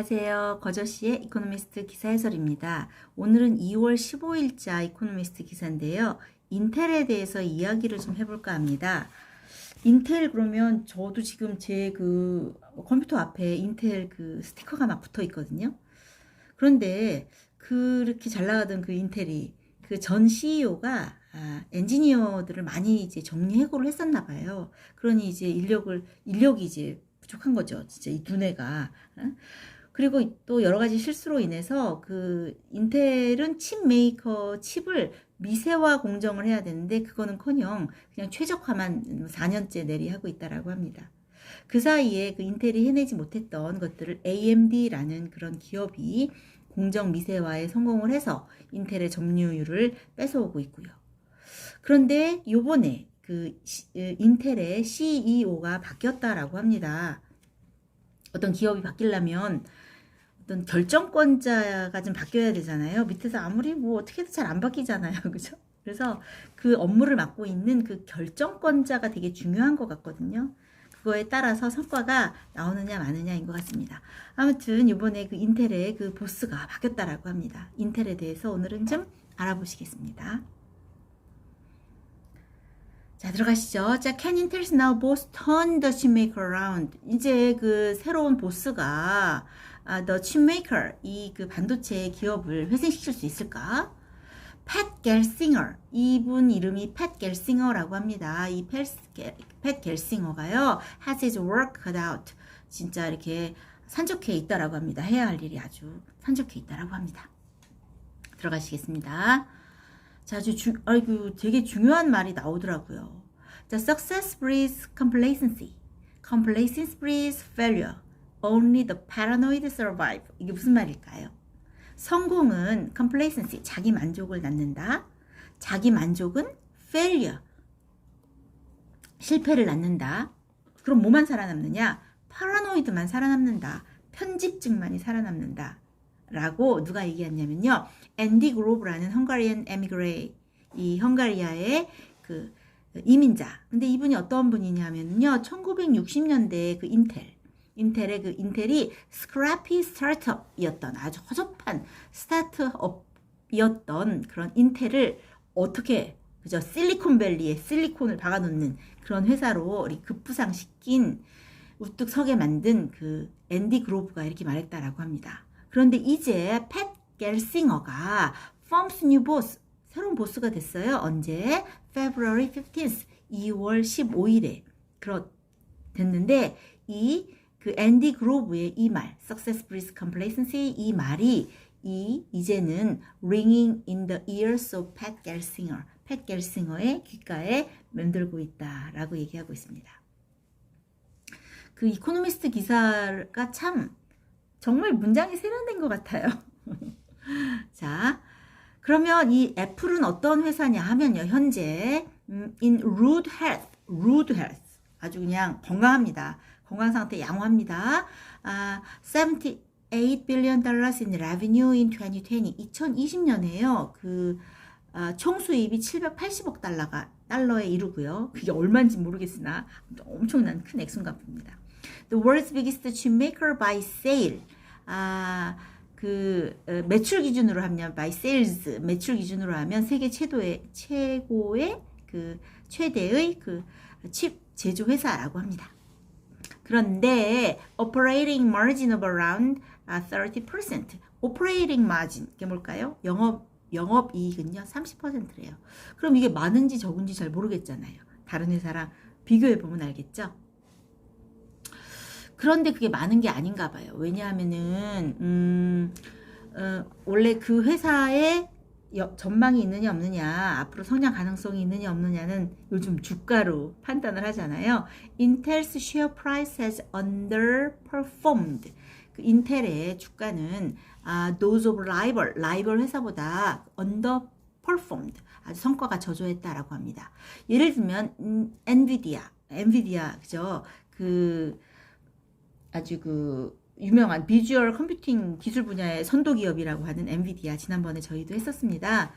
안녕하세요. 거저씨의 이코노미스트 기사 해설입니다. 오늘은 2월 15일자 이코노미스트 기사인데요. 인텔에 대해서 이야기를 좀 해볼까 합니다. 인텔 그러면 저도 지금 제 그 컴퓨터 앞에 인텔 그 스티커가 막 붙어 있거든요. 그런데 그렇게 잘 나가던 그 인텔이 그 전 CEO가 엔지니어들을 많이 이제 정리해고를 했었나 봐요. 그러니 이제 인력이 이제 부족한 거죠. 진짜 이 두뇌가. 그리고 또 여러 가지 실수로 인해서 그 인텔은 칩 메이커 칩을 미세화 공정을 해야 되는데 그거는커녕 그냥 최적화만 4년째 내리하고 있다라고 합니다. 그 사이에 그 인텔이 해내지 못했던 것들을 AMD라는 그런 기업이 공정 미세화에 성공을 해서 인텔의 점유율을 뺏어오고 있고요. 그런데 요번에 그 인텔의 CEO가 바뀌었다라고 합니다. 어떤 기업이 바뀌려면 어떤 결정권자가 좀 바뀌어야 되잖아요. 밑에서 아무리 뭐 어떻게 해도 잘 안 바뀌잖아요. 그죠? 그래서 그 업무를 맡고 있는 그 결정권자가 되게 중요한 것 같거든요. 그거에 따라서 성과가 나오느냐 마느냐인 것 같습니다. 아무튼 이번에 그 인텔의 그 보스가 바뀌었다라고 합니다. 인텔에 대해서 오늘은 좀 알아보시겠습니다. 자, 들어가시죠. 자, can Intel now boss turn the chipmaker around? 이제 그 새로운 보스가 the chipmaker, 이 그 반도체 기업을 회생시킬 수 있을까? 팻 겔싱어, 이분 이름이 팻 겔싱어라고 합니다. 이 팻 겔싱어가요, has his work cut out. 진짜 이렇게 산적해 있다라고 합니다. 해야 할 일이 아주 산적해 있다라고 합니다. 들어가시겠습니다. 자, 아주 되게 중요한 말이 나오더라고요. 자, success breeds complacency. Complacency breeds failure. Only the paranoid survive. 이게 무슨 말일까요? 성공은 complacency, 자기 만족을 낳는다. 자기 만족은 failure, 실패를 낳는다. 그럼 뭐만 살아남느냐? 파라노이드만 살아남는다. 편집증만이 살아남는다. 라고 누가 얘기했냐면요. 앤디 그로브라는 헝가리안 에미그레이, 이 헝가리아의 그 이민자. 근데 이분이 어떤 분이냐면요. 1960년대에 그 인텔이 스크래피 스타트업이었던 아주 허접한 스타트업이었던 그런 인텔을 어떻게 그죠? 실리콘밸리에 실리콘을 박아놓는 그런 회사로 급부상시킨 우뚝 서게 만든 그 앤디 그로브가 이렇게 말했다라고 합니다. 그런데 이제 팻 겔싱어가 firm's new boss, 새로운 보스가 됐어요. 언제? February 15th, 2월 15일에 됐는데 그 앤디 그로브의 이 말, success breeds complacency, 이 말이 이제는 ringing in the ears of 팻 겔싱어의 귓가에 맴돌고 있다라고 얘기하고 있습니다. 그 이코노미스트 기사가 참 정말 문장이 세련된 것 같아요. 자, 그러면 이 애플은 어떤 회사냐 하면요. 현재 in rude health, 아주 그냥 건강합니다. 건강 상태 양호합니다. 78 billion dollars in revenue in 2020. 2020년에요. 그 총 수입이 780억 달러에 이르고요. 그게 얼마인지 모르겠으나 엄청난 큰 액수인가 봅니다. The world's biggest chipmaker by sale. 매출 기준으로 하면 by sales, 매출 기준으로 하면 세계 최고의 그 최대의 그 칩 제조 회사라고 합니다. 그런데 operating margin of around 30%. operating margin, 이게 뭘까요? 영업이익은요 30%래요. 그럼 이게 많은지 적은지 잘 모르겠잖아요. 다른 회사랑 비교해보면 알겠죠? 그런데 그게 많은 게 아닌가 봐요. 왜냐하면은 원래 그 회사에 전망이 있느냐 없느냐, 앞으로 성장 가능성이 있느냐 없느냐는 요즘 주가로 판단을 하잖아요. Intel's share price has underperformed. 그 인텔의 주가는 those of 라이벌 회사보다 underperformed, 아주 성과가 저조했다라고 합니다. 예를 들면 엔비디아 그죠? 아주 유명한 비주얼 컴퓨팅 기술 분야의 선도 기업이라고 하는 엔비디아, 지난번에 저희도 했었습니다.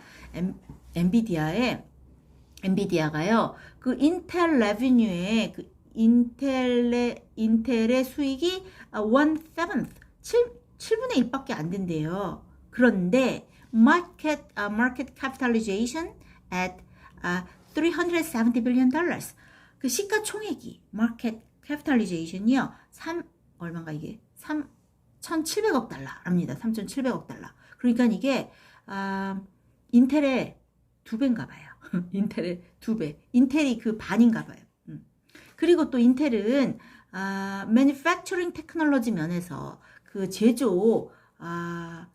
엔비디아가요, 그 인텔 레비뉴에 인텔의 수익이 1/7 7분의 1밖에 안 된대요. 그런데 market capitalization at 370 billion dollars. 그 시가총액이 market capitalization이요. 얼마인가 이게? 3,700억 달러랍니다. 3,700억 달러. 그러니까 이게 인텔의 2배인가 봐요. 인텔의 2배. 인텔이 그 반인가 봐요. 그리고 또 인텔은 manufacturing technology 면에서 그 제조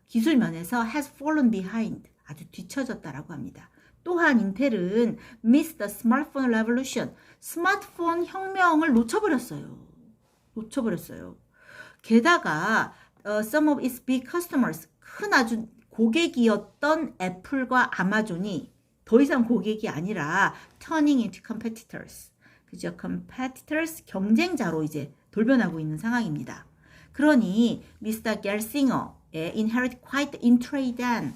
기술 면에서 has fallen behind. 아주 뒤처졌다라고 합니다. 또한 인텔은 miss the smartphone revolution. 스마트폰 혁명을 놓쳐버렸어요. 게다가 some of its big customers, 큰 아주 고객이었던 애플과 아마존이 더 이상 고객이 아니라 turning into competitors. 그죠? competitors, 경쟁자로 이제 돌변하고 있는 상황입니다. 그러니 미스터 겔싱어의 inherit quite intriguing.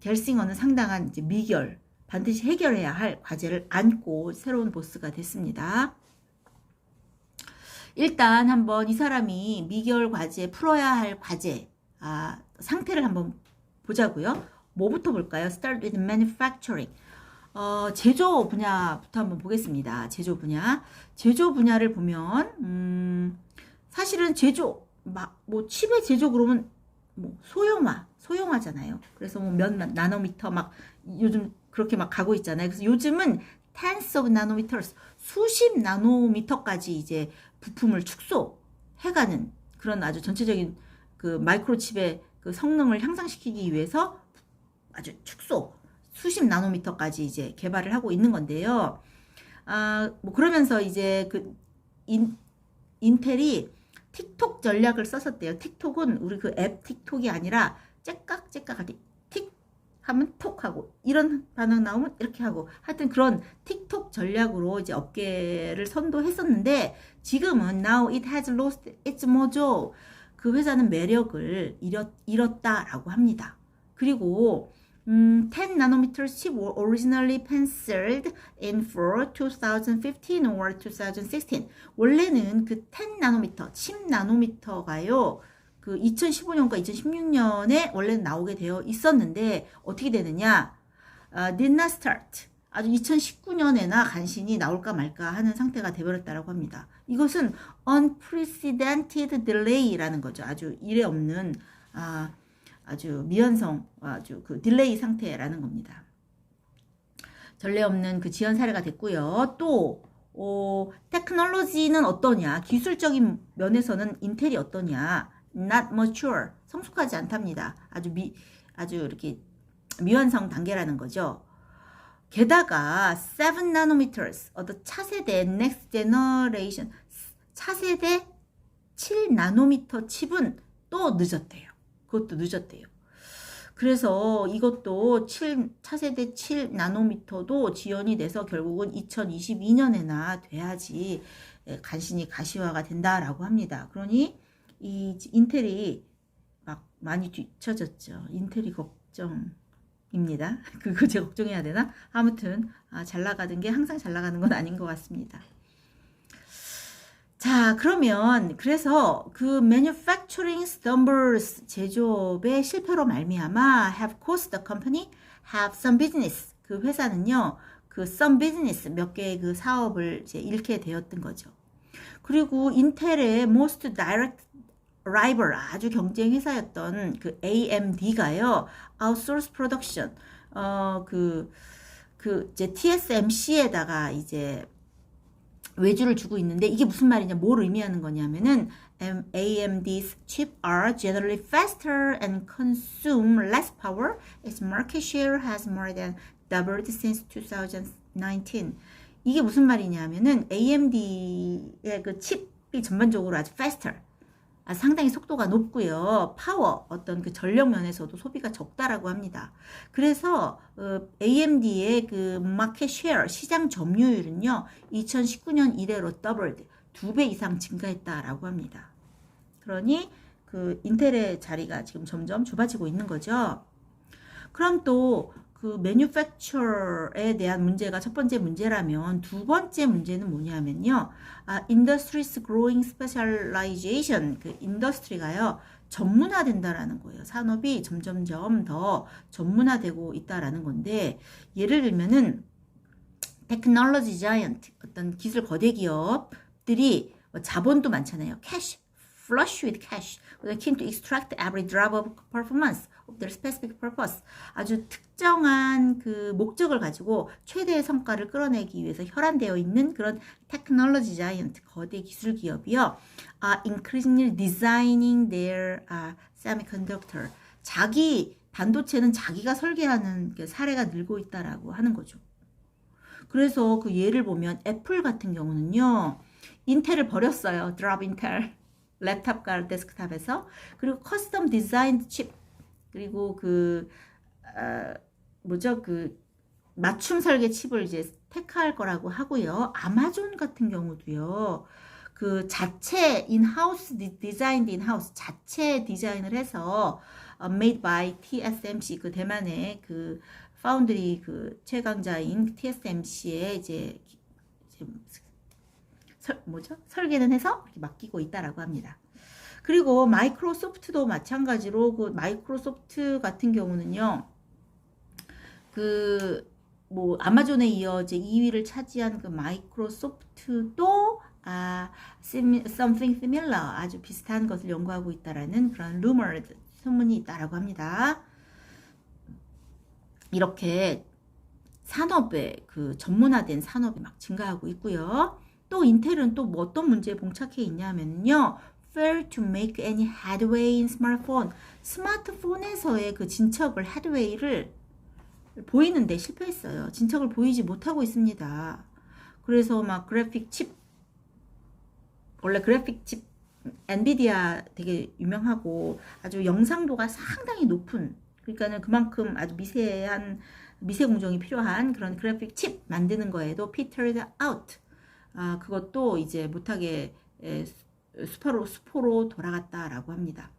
겔싱어는 상당한 이제 미결, 반드시 해결해야 할 과제를 안고 새로운 보스가 됐습니다. 일단 한번 이 사람이 미결 과제, 풀어야 할 과제 상태를 한번 보자고요. 뭐부터 볼까요? Start with manufacturing. 제조 분야부터 한번 보겠습니다. 제조 분야를 보면 사실은 제조 뭐 칩의 제조 그러면 뭐 소형화잖아요. 그래서 뭐 몇 나노미터 막 요즘 그렇게 막 가고 있잖아요. 그래서 요즘은 tens of nanometers, 수십 나노미터까지 이제 부품을 축소해가는 그런 아주 전체적인 그 마이크로칩의 그 성능을 향상시키기 위해서 아주 수십 나노미터까지 이제 개발을 하고 있는 건데요. 뭐 그러면서 이제 그 인텔이 틱톡 전략을 썼었대요. 틱톡은 우리 그 앱 틱톡이 아니라 째깍할 때 틱 하면 톡 하고 이런 반응 나오면 이렇게 하고 하여튼 그런 틱톡 전략으로 이제 업계를 선도했었는데 지금은 now it has lost its mojo. 그 회사는 매력을 잃었다라고 합니다. 그리고 10 nanometer chip were originally penciled in for 2015 or 2016. 원래는 그 10 나노미터, 10 나노미터가요. 그 2015년과 2016년에 원래는 나오게 되어 있었는데 어떻게 되느냐? did not start. 아주 2019년에나 간신히 나올까 말까 하는 상태가 되어버렸다고 합니다. 이것은 unprecedented delay라는 거죠. 아주 이례 없는 아주 미완성, 아주 그 딜레이 상태라는 겁니다. 전례 없는 그 지연 사례가 됐고요. 또 테크놀로지는 어떠냐? 기술적인 면에서는 인텔이 어떠냐? Not mature, 성숙하지 않답니다. 아주 이렇게 미완성 단계라는 거죠. 게다가 7 nanometers, 차세대 next generation, 차세대 7 나노미터 칩은 또 늦었대요. 그것도 늦었대요. 그래서 이것도 차세대 7 나노미터도 지연이 돼서 결국은 2022년에나 돼야지 간신히 가시화가 된다라고 합니다. 그러니 이 인텔이 막 많이 뒤처졌죠. 인텔이 걱정입니다. 그거 제가 걱정해야 되나? 아무튼 잘 나가는 게 항상 잘 나가는 건 아닌 것 같습니다. 자, 그러면 그래서 그 manufacturing stumbles, 제조업의 실패로 말미암아 have caused the company have some business. 그 회사는요, 그 some business 몇 개의 그 사업을 이제 잃게 되었던 거죠. 그리고 인텔의 most direct rival, 아주 경쟁 회사였던 그 AMD가요, outsource production, 이제 TSMC에다가 이제 외주를 주고 있는데 이게 무슨 말이냐, 뭘 의미하는 거냐면은 AMD's chips are generally faster and consume less power. Its market share has more than doubled since 2019. 이게 무슨 말이냐면은 AMD의 그 칩이 전반적으로 아주 faster, 상당히 속도가 높고요. 파워, 어떤 그 전력 면에서도 소비가 적다라고 합니다. 그래서 AMD의 그 마켓 쉐어, 시장 점유율은요, 2019년 이래로 더블드, 2배 이상 증가했다라고 합니다. 그러니 그 인텔의 자리가 지금 점점 좁아지고 있는 거죠. 그럼 또 그 매뉴팩처에 대한 문제가 첫 번째 문제라면 두 번째 문제는 뭐냐면요. Industry's growing specialization. 그 인더스트리가요. 전문화된다라는 거예요. 산업이 점점점 더 전문화되고 있다라는 건데, 예를 들면은 테크놀로지 자이언트, 어떤 기술 거대 기업들이 자본도 많잖아요. cash, flush with cash. They're keen to extract every drop of performance of their specific purpose. 아주 특정한 그 목적을 가지고 최대의 성과를 끌어내기 위해서 혈안되어 있는 그런 테크놀로지 자이언트, 거대 기술 기업이요. increasingly designing their semiconductor. 자기 반도체는 자기가 설계하는 그 사례가 늘고 있다라고 하는 거죠. 그래서 그 예를 보면 애플 같은 경우는요. 인텔을 버렸어요. 드롭 인텔. 랩탑과 데스크탑에서. 그리고 커스텀 디자인드 칩. 그리고 그 맞춤 설계 칩을 이제 택할 거라고 하고요. 아마존 같은 경우도요. 그 자체 인하우스 디자인드 인하우스 자체 디자인을 해서 made by TSMC 그 대만의 그 파운드리 그 최강자인 TSMC에 이제 설계는 해서 이렇게 맡기고 있다라고 합니다. 그리고 마이크로소프트도 마찬가지로 그 마이크로소프트 같은 경우는요. 그 뭐 아마존에 이어 이제 2위를 차지한 그 마이크로소프트도 something similar 아주 비슷한 것을 연구하고 있다라는 그런 rumored 소문이 있다라고 합니다. 이렇게 산업에 그 전문화된 산업이 막 증가하고 있고요. 또 인텔은 또 뭐 어떤 문제에 봉착해 있냐면요. fail to make any headway in smartphone. 스마트폰에서의 그 진척을 헤드웨이를 보이는데 실패했어요. 진척을 보이지 못하고 있습니다. 그래서 막 그래픽 칩 원래 그래픽 칩 엔비디아 되게 유명하고 아주 영상도가 상당히 높은 그러니까는 그만큼 아주 미세한 미세 공정이 필요한 그런 그래픽 칩 만드는 거에도 petered out. 그것도 이제 못하게 수포로 돌아갔다라고 합니다.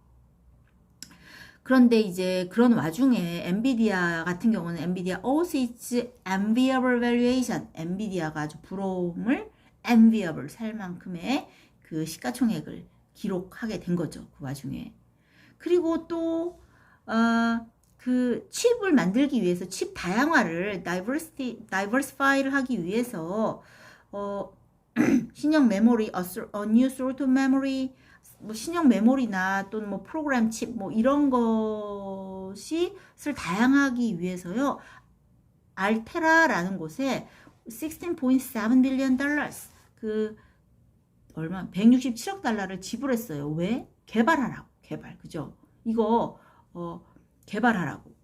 그런데 이제 그런 와중에 엔비디아 같은 경우는 엔비디아 owes its enviable valuation. 엔비디아가 아주 부러움을 enviable 살 만큼의 그 시가총액을 기록하게 된 거죠. 그 와중에. 그리고 또 그 칩을 만들기 위해서 칩 다양화를 diversify를 하기 위해서 신형 메모리, a new sort of memory, 뭐 신형 메모리나 또는 뭐 프로그램 칩 뭐 이런 것을 다양하기 위해서요. 알테라라는 곳에 16.7 billion dollars 그 얼마 167억 달러를 지불했어요. 왜? 개발하라고. 개발. 그죠? 이거 개발하라고.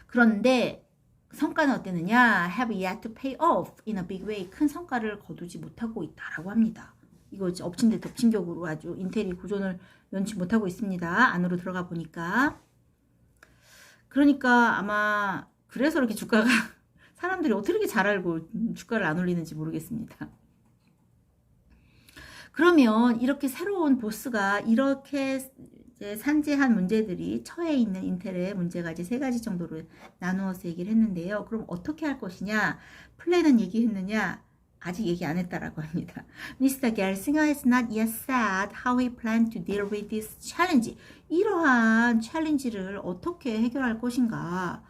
그런데 성과는 어땠느냐? Have yet to pay off in a big way. 큰 성과를 거두지 못하고 있다라고 합니다. 이거 엎친 데 덮친 격으로 아주 인텔이 구존을 면치 못하고 있습니다. 안으로 들어가 보니까. 그러니까 아마 그래서 이렇게 주가가 사람들이 어떻게 이렇게 잘 알고 주가를 안 올리는지 모르겠습니다. 그러면 이렇게 새로운 보스가 이렇게 이제 산재한 문제들이 처해 있는 인텔의 문제가 이제 세 가지 정도로 나누어서 얘기를 했는데요. 그럼 어떻게 할 것이냐? 플랜은 얘기했느냐? 아직 얘기 안 했다라고 합니다. Mr. Gelsinger has not yet said how he plans to deal with this challenge. 이러한 챌린지를 어떻게 해결할 것인가는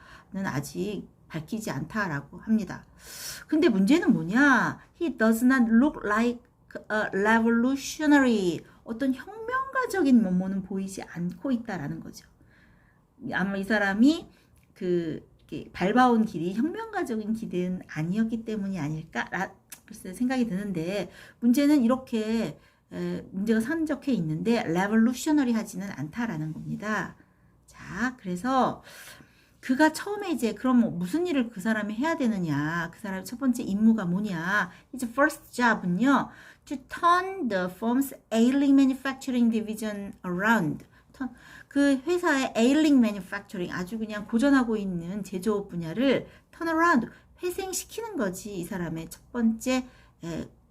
아직 밝히지 않다라고 합니다. 근데 문제는 뭐냐? He does not look like a revolutionary. 어떤 혁명가적인 면모는 보이지 않고 있다라는 거죠. 아마 이 사람이 밟아온 길이 혁명가적인 길은 아니었기 때문이 아닐까? 글쎄 생각이 드는데 문제는 이렇게 문제가 산적해 있는데 revolutionary 하지는 않다라는 겁니다. 자, 그래서 그가 처음에 이제 그럼 무슨 일을 그 사람이 해야 되느냐? 그 사람의 첫 번째 임무가 뭐냐? His first job은요. To turn the firm's ailing manufacturing division around. 그 회사의 ailing manufacturing 아주 그냥 고전하고 있는 제조업 분야를 turn around 회생시키는 거지. 이 사람의 첫 번째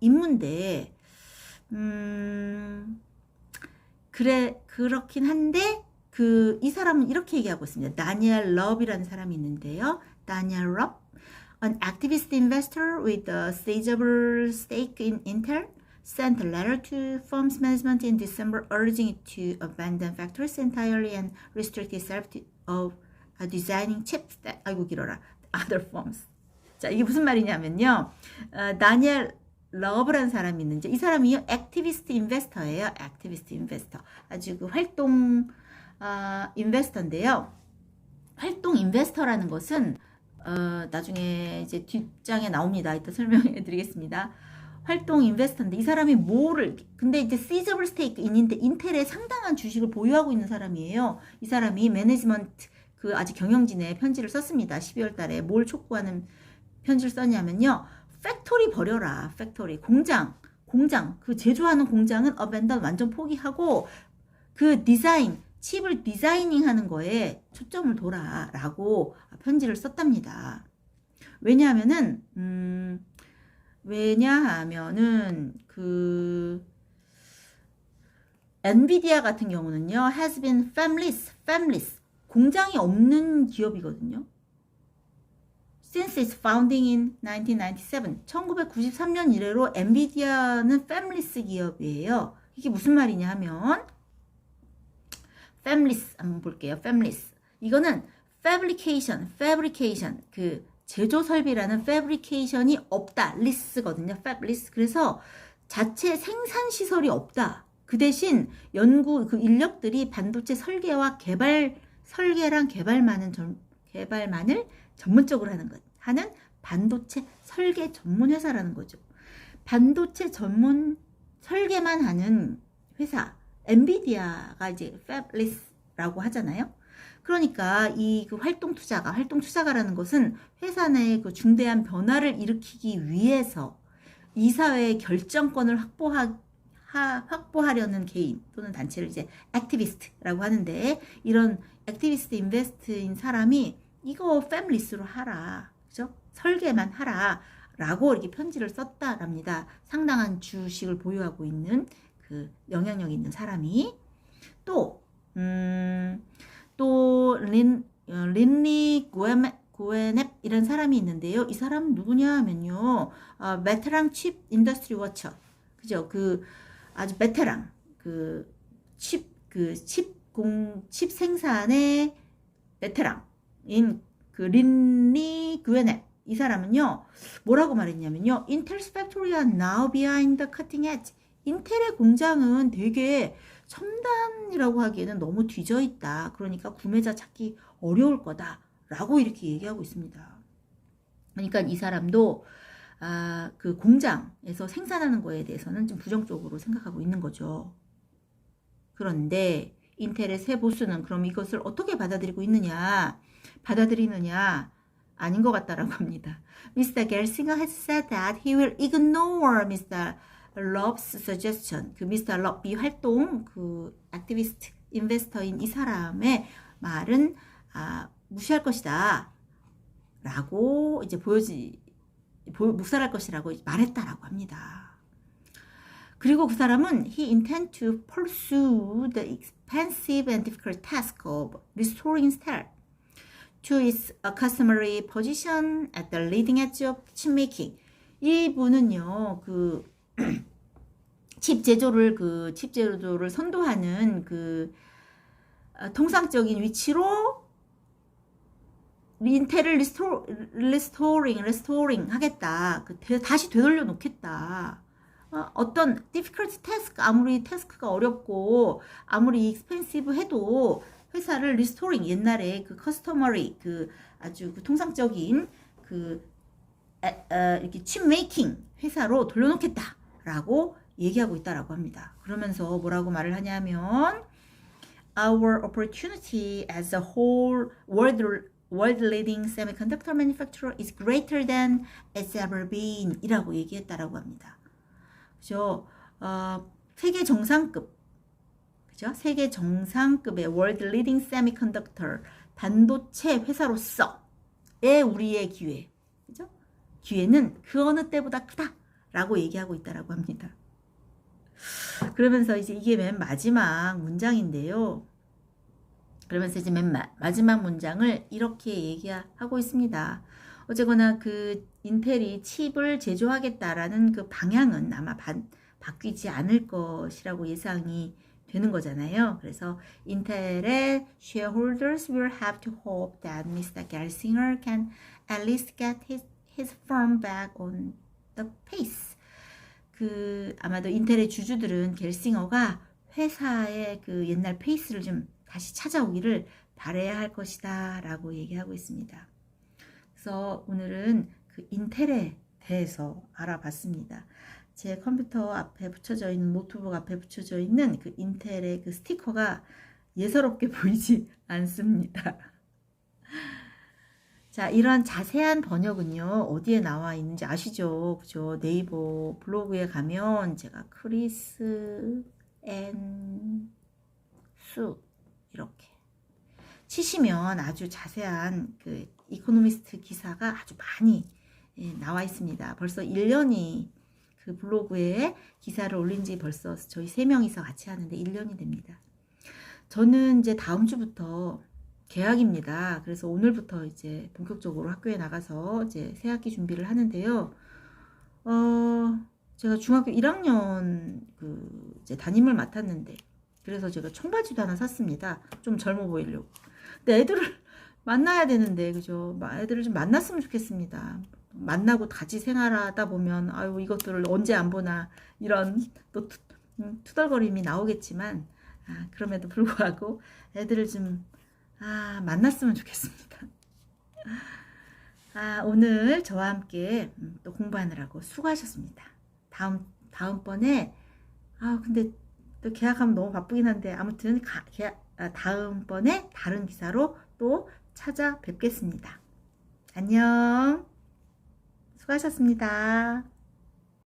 임무인데 그렇긴 한데 이 사람은 이렇게 얘기하고 있습니다. 다니엘 럽이라는 사람이 있는데요. 다니엘 럽, an activist investor with a sizable stake in Intel. sent a letter to firm's management in December urging it to abandon factories entirely and restrict itself of designing chips that 아이고 길어라 other firms. 자, 이게 무슨 말이냐면요. 다니엘 러브라는 사람이 있는데 이 사람이요 액티비스트 인베스터예요. 액티비스트 인베스터. 아주 그 활동 인베스터인데요. 활동 인베스터라는 것은 나중에 이제 뒷장에 나옵니다. 이따 설명해 드리겠습니다. 활동 인베스터인데 이 사람이 뭐를 근데 이제 시저블 스테이크 인텔의 상당한 주식을 보유하고 있는 사람이에요. 이 사람이 매니지먼트 그 아직 경영진에 편지를 썼습니다. 12월 달에 뭘 촉구하는 편지를 썼냐면요. 팩토리 버려라. 팩토리 공장 그 제조하는 공장은 어벤던 완전 포기하고 그 디자인 칩을 디자이닝 하는 거에 초점을 둬라라고 편지를 썼답니다. 왜냐하면은 그 엔비디아 같은 경우는요 has been familyless 공장이 없는 기업이거든요. Since its founding in 1997 1993년 이래로 엔비디아는 familyless 기업이에요. 이게 무슨 말이냐 하면 familyless 한번 볼게요. familyless 이거는 fabrication 그 제조 설비라는 fabrication이 없다. less거든요. fabless. 그래서 자체 생산 시설이 없다. 그 대신 연구 그 인력들이 반도체 설계와 설계랑 개발만을 전문적으로 하는 반도체 설계 전문 회사라는 거죠. 반도체 전문 설계만 하는 회사 엔비디아가 이제 fabless라고 하잖아요. 그러니까 이 그 활동 투자가라는 것은 회사 내에 그 중대한 변화를 일으키기 위해서 이사회의 결정권을 확보하려는 개인 또는 단체를 이제 액티비스트라고 하는데 이런 액티비스트 인베스트인 사람이 이거 패밀리스로 하라. 그죠? 설계만 하라. 라고 이렇게 편지를 썼다랍니다. 상당한 주식을 보유하고 있는 그 영향력 있는 사람이 또 린리 구에넵 이런 사람이 있는데요. 이 사람은 누구냐 하면요. 베테랑 칩 인더스트리 워처. 그죠? 그 아주 베테랑 칩 생산의 베테랑인 그 린리 구에넵 이 사람은요. 뭐라고 말했냐면요. Intel's factory are now behind the cutting edge. 인텔의 공장은 되게 첨단이라고 하기에는 너무 뒤져 있다. 그러니까 구매자 찾기 어려울 거다. 라고 이렇게 얘기하고 있습니다. 그러니까 이 사람도 그 공장에서 생산하는 거에 대해서는 좀 부정적으로 생각하고 있는 거죠. 그런데 인텔의 새 보스는 그럼 이것을 어떻게 받아들이느냐 아닌 것 같다라고 합니다. Mr. Gelsinger has said that he will ignore Mr. Love's suggestion. 그 Mr. Love 비활동 그 액티비스트 인베스터인 이 사람의 말은 무시할 것이다 라고 이제 묵살할 것이라고 말했다라고 합니다. 그리고 그 사람은 he intend to pursue the expensive and difficult task of restoring Intel to its customary position at the leading edge of chip making. 이분은요, 칩 제조를 선도하는 통상적인 위치로 인텔을 리스토링 하겠다. 다시 되돌려 놓겠다. 어떤 difficult task, 아무리 태스크가 어렵고 아무리 expensive 해도 회사를 리스토링 옛날에 customary 아주 통상적인 이렇게 칩 메이킹 회사로 돌려놓겠다라고 얘기하고 있다라고 합니다. 그러면서 뭐라고 말을 하냐면 Our opportunity as a whole world-leading semiconductor manufacturer is greater than it's ever been 이라고 얘기했다라고 합니다. 그죠? 세계 정상급 그죠? 세계 정상급의 world-leading semiconductor 반도체 회사로서의 우리의 기회 그죠? 기회는 그 어느 때보다 크다라고 얘기하고 있다라고 합니다. 그러면서 이제 이게 맨 마지막 문장인데요. 그러면서 이제 맨 마지막 문장을 이렇게 얘기하고 있습니다. 어쨌거나 인텔이 칩을 제조하겠다라는 그 방향은 아마 바뀌지 않을 것이라고 예상이 되는 거잖아요. 그래서 인텔의 shareholders will have to hope that Mr. Gelsinger can at least get his firm back on the pace. 아마도 인텔의 주주들은 겔싱어가 회사의 그 옛날 페이스를 좀 다시 찾아오기를 바라야 할 것이다 라고 얘기하고 있습니다. 그래서 오늘은 그 인텔에 대해서 알아봤습니다. 제 컴퓨터 앞에 붙여져 있는, 노트북 앞에 붙여져 있는 그 인텔의 그 스티커가 예사롭게 보이지 않습니다. 자, 이런 자세한 번역은요, 어디에 나와 있는지 아시죠? 그죠? 네이버 블로그에 가면 제가 크리스 앤 수 이렇게 치시면 아주 자세한 그 이코노미스트 기사가 아주 많이 나와 있습니다. 벌써 1년이 그 블로그에 기사를 올린 지 벌써 저희 3명이서 같이 하는데 1년이 됩니다. 저는 이제 다음 주부터 개학입니다. 그래서 오늘부터 이제 본격적으로 학교에 나가서 이제 새학기 준비를 하는데요. 제가 중학교 1학년 이제 담임을 맡았는데, 그래서 제가 청바지도 하나 샀습니다. 좀 젊어 보이려고. 근데 애들을 만나야 되는데, 그죠? 애들을 좀 만났으면 좋겠습니다. 만나고 같이 생활하다 보면, 아유, 이것들을 언제 안 보나, 이런 또 투덜거림이 나오겠지만, 그럼에도 불구하고 애들을 좀, 만났으면 좋겠습니다. 오늘 저와 함께 또 공부하느라고 수고하셨습니다. 다음번에, 근데 또 계약하면 너무 바쁘긴 한데, 아무튼 다음번에 다른 기사로 또 찾아뵙겠습니다. 안녕. 수고하셨습니다.